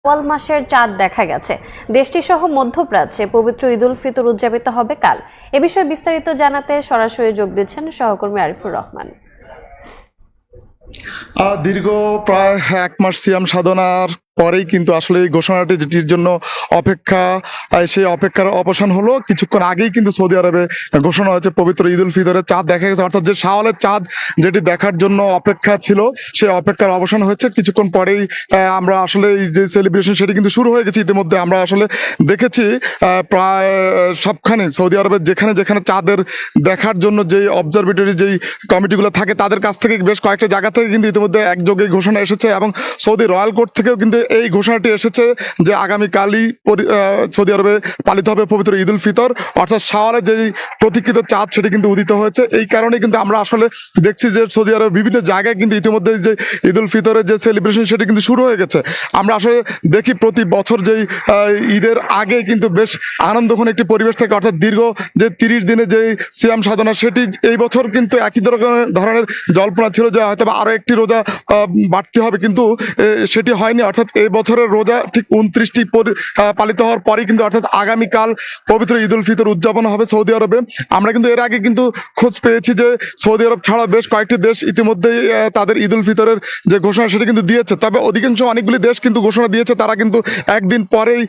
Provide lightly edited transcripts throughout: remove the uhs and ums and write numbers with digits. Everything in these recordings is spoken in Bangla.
শাওয়াল মাসের চাঁদ দেখা গেছে। দেশটি সহ মধ্যপ্রাচ্যে পবিত্র ঈদ উল ফিতর উদযাপিত হবে কাল। এ বিষয়ে বিস্তারিত জানাতে সরাসরি যোগ দিচ্ছেন সহকর্মী আরিফুর রহমান। দীর্ঘ প্রায় 1 মাস সিয়াম সাধনার পরেই কিন্তু আসলে এই ঘোষণাটি যেটির জন্য অপেক্ষা, সেই অপেক্ষার অবসান হলো। কিছুক্ষণ আগেই কিন্তু সৌদি আরবে ঘোষণা হয়েছে পবিত্র ঈদ উল ফিতরের চাঁদ দেখা গেছে, অর্থাৎ যে শাওয়ালের চাঁদ যেটি দেখার জন্য অপেক্ষা ছিল সেই অপেক্ষার অবসান হয়েছে। কিছুক্ষণ পরেই আমরা আসলে এই যে সেলিব্রেশন সেটি কিন্তু শুরু হয়ে গেছে। ইতিমধ্যে আমরা আসলে দেখেছি প্রায় সবখানে সৌদি আরবের যেখানে যেখানে চাঁদের দেখার জন্য যেই অবজারভেটরি যেই কমিটিগুলো থাকে তাদের কাছ থেকে বেশ কয়েকটা জায়গা থেকে কিন্তু ইতিমধ্যে একযোগে ঘোষণা এসেছে, এবং সৌদি রয়্যাল কোর্ট থেকেও কিন্তু এই ঘোষণাটি এসেছে যে আগামীকালই সৌদি আরবে পালিত হবে পবিত্র ঈদ উল ফিতর, অর্থাৎ শাওয়ালের যেই প্রতীক্ষিত চাঁদ সেটি কিন্তু উদিত হয়েছে। এই কারণে কিন্তু আমরা আসলে দেখছি যে সৌদি আরবের বিভিন্ন জায়গায় কিন্তু ইতিমধ্যে যে ঈদ উল ফিতরের যে সেলিব্রেশন সেটি কিন্তু শুরু হয়ে গেছে। আমরা আসলে দেখি প্রতি বছর যেই ঈদের আগে কিন্তু বেশ আনন্দঘন একটি পরিবেশ থাকে, অর্থাৎ দীর্ঘ যে 30 দিনে যে সিয়াম সাধনা সেটি এই বছর কিন্তু একই ধরনের জল্পনা ছিল যে হয়তো আরো একটি রোজা বাড়তি হবে, কিন্তু সেটি হয়নি। অর্থাৎ এই বছরের রোজা ঠিক 29টি পালিত হওয়ার পরেই কিন্তু অর্থাৎ আগামীকাল পবিত্র ঈদ উল ফিতর উদযাপন হবে সৌদি আরবে। আমরা কিন্তু এর আগে কিন্তু খোঁজ পেয়েছি যে সৌদি আরব ছাড়া বেশ কয়েকটি দেশ ইতিমধ্যেই তাদের ঈদ উল ফিতরের যে ঘোষণা সেটা কিন্তু দিয়েছে। তবে অধিকাংশ অনেকগুলি দেশ কিন্তু ঘোষণা দিয়েছে তারা কিন্তু একদিন পরেই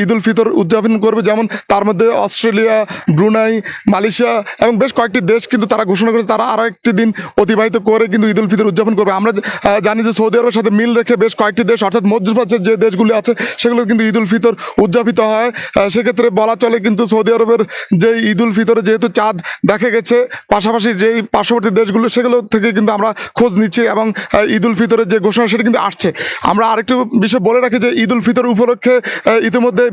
ঈদ উল ফিতর উদযাপন করবে, যেমন তার মধ্যে অস্ট্রেলিয়া, ব্রুনাই, মালয়েশিয়া এবং বেশ কয়েকটি দেশ কিন্তু তারা ঘোষণা করেছে তারা আরো একটি দিন অতিবাহিত করে কিন্তু ঈদ উল ফিতর উদযাপন করবে। আমরা জানি যে সৌদি আরবের সাথে মিল রেখে বেশ কয়েকটি দেশ অর্থাৎ মধ্যপ্রাচ্যের যে দেশগুলি আছে সেগুলো কিন্তু ঈদ উল ফিতর উদযাপিত হয়। সেক্ষেত্রে বলা চলে কিন্তু সৌদি আরবের যে ঈদ উল ফিতরে যেহেতু চাঁদ দেখা গেছে, পাশাপাশি যেই পার্শ্ববর্তী দেশগুলো সেগুলো থেকে কিন্তু আমরা খোঁজ নিচ্ছি এবং ঈদ উল ফিতরের যে ঘোষণা সেটা কিন্তু আসছে। আমরা আরেকটু বিষয় বলে রাখি যে ঈদ উল ফিতর উপলক্ষে ইতিমধ্যে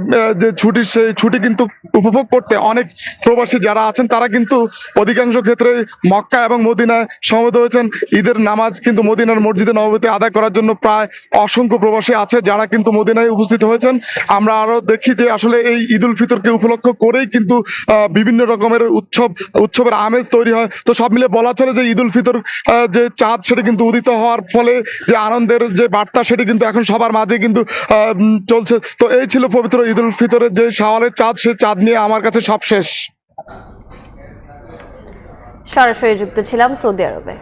যে ছুটি সেই ছুটি কিন্তু উপভোগ করতে অনেক প্রবাসী যারা আছেন তারা কিন্তু অধিকাংশ ক্ষেত্রে মক্কা এবং মদিনায় সমবেত হয়েছেন। ঈদের নামাজ কিন্তু মদিনার মসজিদে নববীতে আদায় করার জন্য প্রায় অসংখ্য প্রবাসী আছে যারা কিন্তু মদিনায় উপস্থিত হয়েছেন। আমরা আরো দেখি যে আসলে এই ঈদ উল ফিতরকে উপলক্ষ করেই কিন্তু বিভিন্ন রকমের উৎসবের আমেজ তৈরি হয়। তো সব মিলে বলা চলে যে ঈদ উল ফিতর যে চাঁদ সেটা কিন্তু উদিত হওয়ার ফলে যে আনন্দের যে বার্তা সেটি কিন্তু এখন সবার মাঝে কিন্তু চলছে। তো এই ছিল পবিত্র ঈদ উল ফিতরের যে শাওয়ালের চাঁদ, সেই চাঁদ নিয়ে আমার কাছে সব শেষ। সরাসরি যুক্ত ছিলাম সৌদি আরবে।